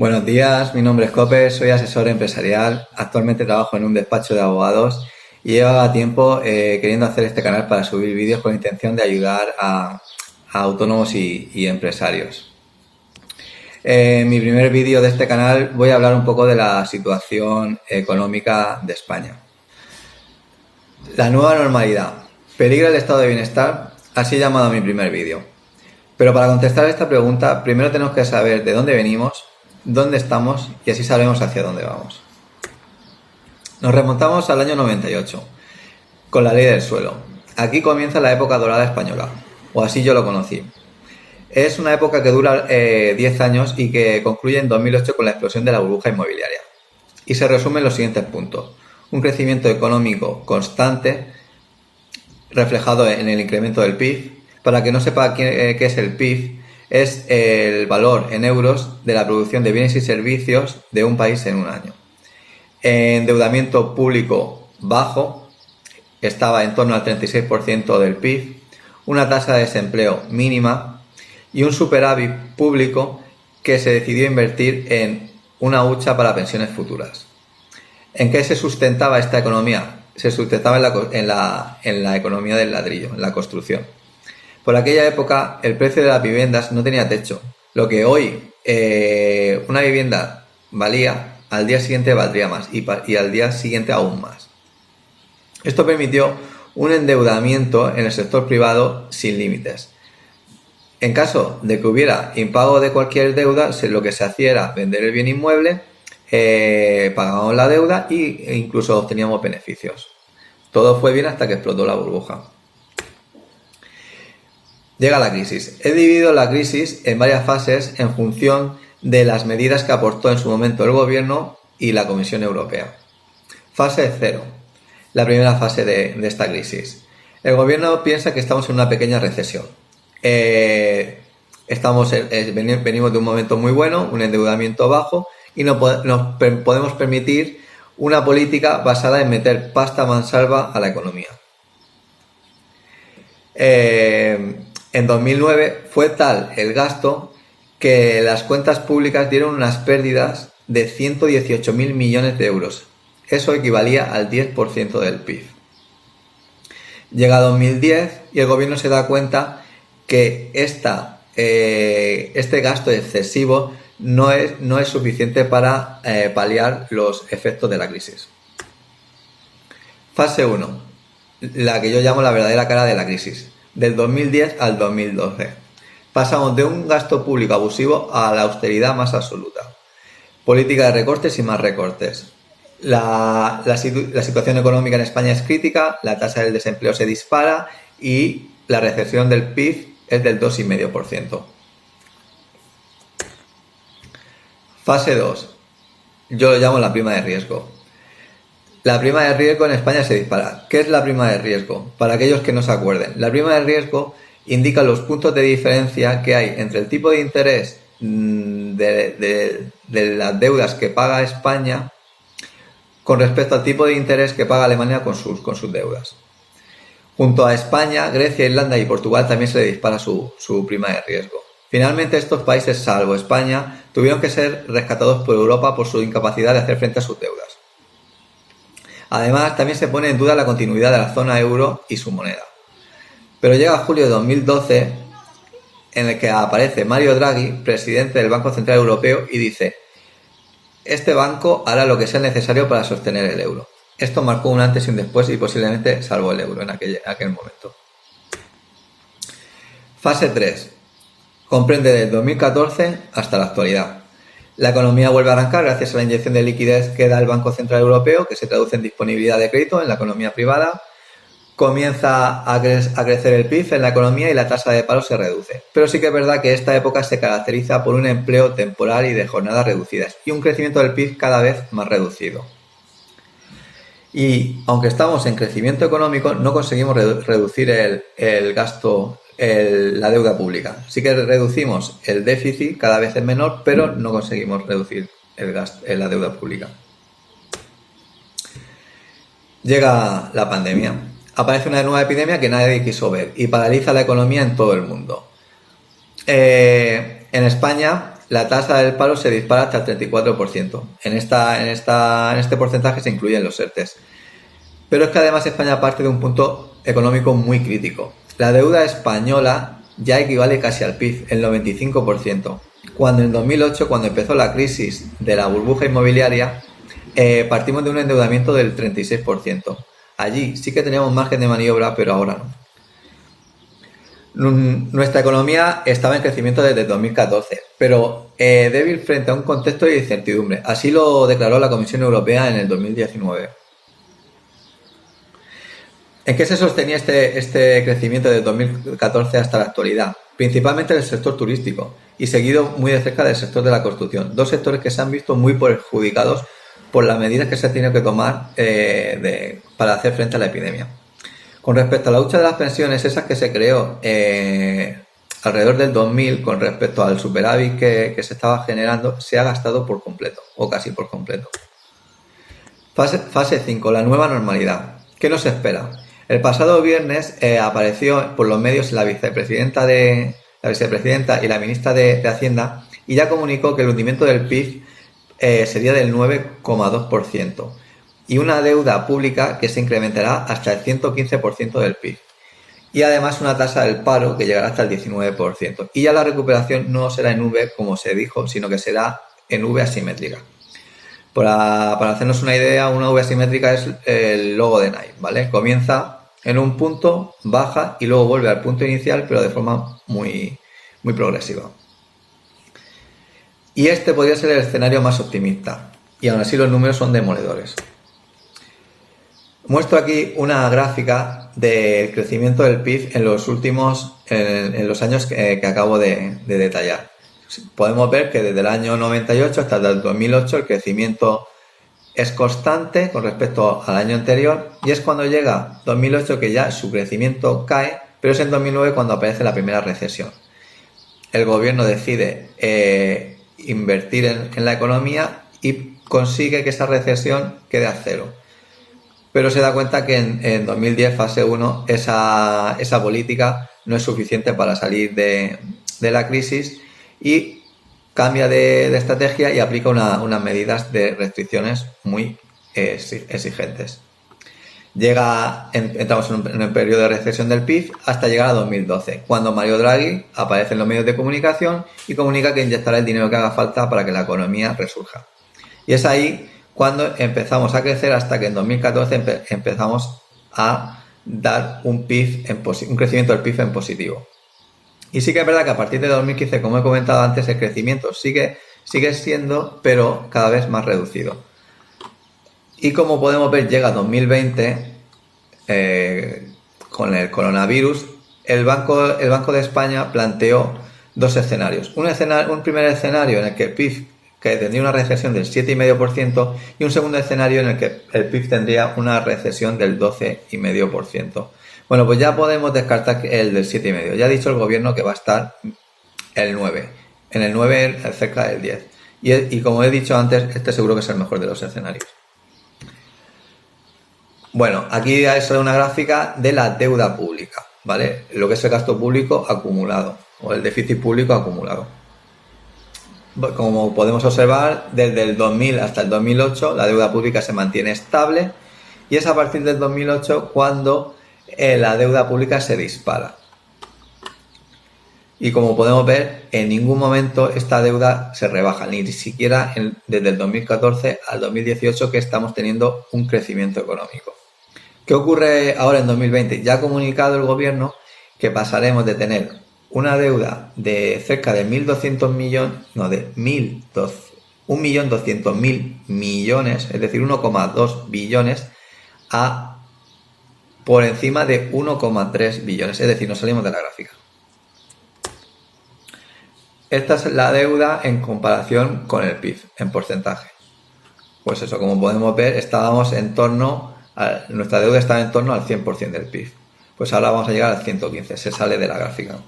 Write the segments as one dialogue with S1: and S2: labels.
S1: Buenos días, mi nombre es Cope, soy asesor empresarial, actualmente trabajo en un despacho de abogados y llevaba tiempo queriendo hacer este canal para subir vídeos con la intención de ayudar a autónomos y empresarios. En mi primer vídeo de este canal voy a hablar un poco de la situación económica de España. La nueva normalidad. ¿Peligra el estado de bienestar? Así he llamado a mi primer vídeo. Pero para contestar a esta pregunta, primero tenemos que saber de dónde venimos, dónde estamos y así sabremos hacia dónde vamos. Nos remontamos al año 98, con la ley del suelo. Aquí comienza la época dorada española, o así yo lo conocí. Es una época que dura 10 años y que concluye en 2008 con la explosión de la burbuja inmobiliaria. Y se resume en los siguientes puntos. Un crecimiento económico constante, reflejado en el incremento del PIB. Para que no sepa qué es el PIB, es el valor en euros de la producción de bienes y servicios de un país en un año. Endeudamiento público bajo, estaba en torno al 36% del PIB, una tasa de desempleo mínima y un superávit público que se decidió invertir en una hucha para pensiones futuras. ¿En qué se sustentaba esta economía? Se sustentaba en la economía del ladrillo, en la construcción. Por aquella época el precio de las viviendas no tenía techo. Lo que hoy una vivienda valía, al día siguiente valdría más y al día siguiente aún más. Esto permitió un endeudamiento en el sector privado sin límites. En caso de que hubiera impago de cualquier deuda, lo que se hacía era vender el bien inmueble, pagábamos la deuda e incluso obteníamos beneficios. Todo fue bien hasta que explotó la burbuja. Llega la crisis. He dividido la crisis en varias fases en función de las medidas que aportó en su momento el gobierno y la Comisión Europea. Fase 0. La primera fase de esta crisis. El gobierno piensa que estamos en una pequeña recesión. Venimos de un momento muy bueno, un endeudamiento bajo y nos podemos permitir una política basada en meter pasta mansalva a la economía. En 2009 fue tal el gasto que las cuentas públicas dieron unas pérdidas de 118.000 millones de euros. Eso equivalía al 10% del PIB. Llega 2010 y el gobierno se da cuenta que este gasto excesivo no es suficiente para paliar los efectos de la crisis. Fase 1. La que yo llamo la verdadera cara de la crisis. Del 2010 al 2012. Pasamos de un gasto público abusivo a la austeridad más absoluta. Política de recortes y más recortes. La situación económica en España es crítica, la tasa del desempleo se dispara y la recesión del PIB es del 2,5%. Fase 2. Yo lo llamo la prima de riesgo. La prima de riesgo en España se dispara. ¿Qué es la prima de riesgo? Para aquellos que no se acuerden. La prima de riesgo indica los puntos de diferencia que hay entre el tipo de interés de las deudas que paga España con respecto al tipo de interés que paga Alemania con sus deudas. Junto a España, Grecia, Irlanda y Portugal también se le dispara su prima de riesgo. Finalmente, estos países, salvo España, tuvieron que ser rescatados por Europa por su incapacidad de hacer frente a sus deudas. Además, también se pone en duda la continuidad de la zona euro y su moneda. Pero llega julio de 2012, en el que aparece Mario Draghi, presidente del Banco Central Europeo, y dice: este banco hará lo que sea necesario para sostener el euro. Esto marcó un antes y un después y posiblemente salvó el euro en aquel momento. Fase 3. Comprende desde 2014 hasta la actualidad. La economía vuelve a arrancar gracias a la inyección de liquidez que da el Banco Central Europeo, que se traduce en disponibilidad de crédito en la economía privada. Comienza a crecer el PIB en la economía y la tasa de paro se reduce. Pero sí que es verdad que esta época se caracteriza por un empleo temporal y de jornadas reducidas y un crecimiento del PIB cada vez más reducido. Y aunque estamos en crecimiento económico, no conseguimos reducir el gasto, la deuda pública. Sí que reducimos el déficit, cada vez es menor, pero no conseguimos reducir el gasto, la deuda pública. Llega la pandemia. Aparece una nueva epidemia que nadie quiso ver y paraliza la economía en todo el mundo. En España la tasa del paro se dispara hasta el 34%. En este porcentaje se incluyen los ERTEs. Pero es que además España parte de un punto económico muy crítico. La deuda española ya equivale casi al PIB, el 95%. Cuando en 2008, cuando empezó la crisis de la burbuja inmobiliaria, partimos de un endeudamiento del 36%. Allí sí que teníamos margen de maniobra, pero ahora no. Nuestra economía estaba en crecimiento desde 2014, pero débil frente a un contexto de incertidumbre. Así lo declaró la Comisión Europea en el 2019. ¿En qué se sostenía este crecimiento de 2014 hasta la actualidad? Principalmente en el sector turístico y seguido muy de cerca del sector de la construcción. Dos sectores que se han visto muy perjudicados por las medidas que se han tenido que tomar para hacer frente a la epidemia. Con respecto a la hucha de las pensiones, esa que se creó alrededor del 2000, con respecto al superávit que se estaba generando, se ha gastado por completo, o casi por completo. Fase 5, la nueva normalidad. ¿Qué nos espera? El pasado viernes apareció por los medios la vicepresidenta y la ministra de Hacienda y ya comunicó que el hundimiento del PIB sería del 9,2%. Y una deuda pública que se incrementará hasta el 115% del PIB. Y además una tasa del paro que llegará hasta el 19%. Y ya la recuperación no será en V como se dijo, sino que será en V asimétrica. Para hacernos una idea, una V asimétrica es el logo de Nike, ¿vale? Comienza en un punto, baja y luego vuelve al punto inicial, pero de forma muy, muy progresiva. Y este podría ser el escenario más optimista. Y aún así los números son demoledores. Muestro aquí una gráfica del crecimiento del PIB en los años que acabo de detallar. Podemos ver que desde el año 98 hasta el 2008 el crecimiento es constante con respecto al año anterior y es cuando llega 2008 que ya su crecimiento cae, pero es en 2009 cuando aparece la primera recesión. El gobierno decide invertir en la economía y consigue que esa recesión quede a cero. Pero se da cuenta que en 2010, fase 1, esa política no es suficiente para salir de la crisis y cambia de estrategia y aplica unas medidas de restricciones muy exigentes. Entramos en un periodo de recesión del PIB hasta llegar a 2012, cuando Mario Draghi aparece en los medios de comunicación y comunica que inyectará el dinero que haga falta para que la economía resurja. Y es ahí cuando empezamos a crecer hasta que en 2014 empezamos a dar un crecimiento del PIB en positivo. Y sí que es verdad que a partir de 2015, como he comentado antes, el crecimiento sigue siendo, pero cada vez más reducido. Y como podemos ver, llega 2020, con el coronavirus, el Banco de España planteó dos escenarios. Un primer escenario en el que el PIB que tendría una recesión del 7,5% y un segundo escenario en el que el PIB tendría una recesión del 12,5%. Bueno, pues ya podemos descartar el del 7,5%. Ya ha dicho el gobierno que va a estar el 9%. En el 9% cerca del 10%. Y como he dicho antes, este seguro que es el mejor de los escenarios. Bueno, aquí es una gráfica de la deuda pública, ¿vale? Lo que es el gasto público acumulado o el déficit público acumulado. Como podemos observar, desde el 2000 hasta el 2008 la deuda pública se mantiene estable y es a partir del 2008 cuando la deuda pública se dispara. Y como podemos ver, en ningún momento esta deuda se rebaja, ni siquiera desde el 2014 al 2018 que estamos teniendo un crecimiento económico. ¿Qué ocurre ahora en 2020? Ya ha comunicado el gobierno que pasaremos de tener una deuda de cerca de 1.200 millones, no, de 1.200.000 millones, es decir, 1,2 billones, a por encima de 1,3 billones, es decir, nos salimos de la gráfica. Esta es la deuda en comparación con el PIB, en porcentaje. Pues eso, como podemos ver, nuestra deuda estaba en torno al 100% del PIB. Pues ahora vamos a llegar al 115, se sale de la gráfica.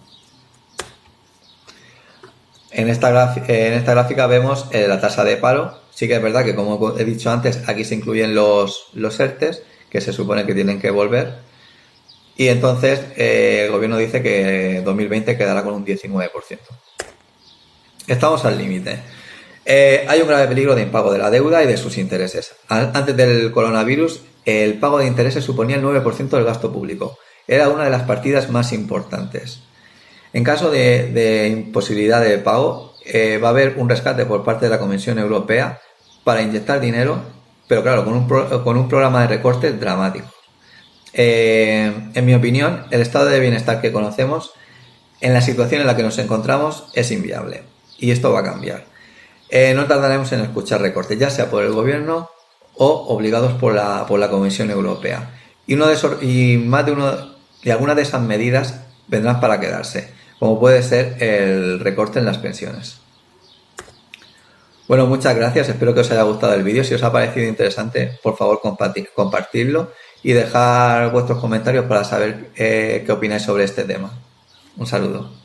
S1: En esta gráfica vemos la tasa de paro. Sí que es verdad que, como he dicho antes, aquí se incluyen los ERTEs, que se supone que tienen que volver. Y entonces el gobierno dice que 2020 quedará con un 19%. Estamos al límite. Hay un grave peligro de impago de la deuda y de sus intereses. Antes del coronavirus, el pago de intereses suponía el 9% del gasto público. Era una de las partidas más importantes. En caso de imposibilidad de pago, va a haber un rescate por parte de la Comisión Europea para inyectar dinero, pero claro, con un programa de recortes dramático. En mi opinión, el estado de bienestar que conocemos, en la situación en la que nos encontramos, es inviable. Y esto va a cambiar. No tardaremos en escuchar recortes, ya sea por el gobierno o obligados por la Comisión Europea. Y más de algunas de esas medidas vendrán para quedarse, como puede ser el recorte en las pensiones. Bueno, muchas gracias, espero que os haya gustado el vídeo. Si os ha parecido interesante, por favor compartirlo y dejar vuestros comentarios para saber qué opináis sobre este tema. Un saludo.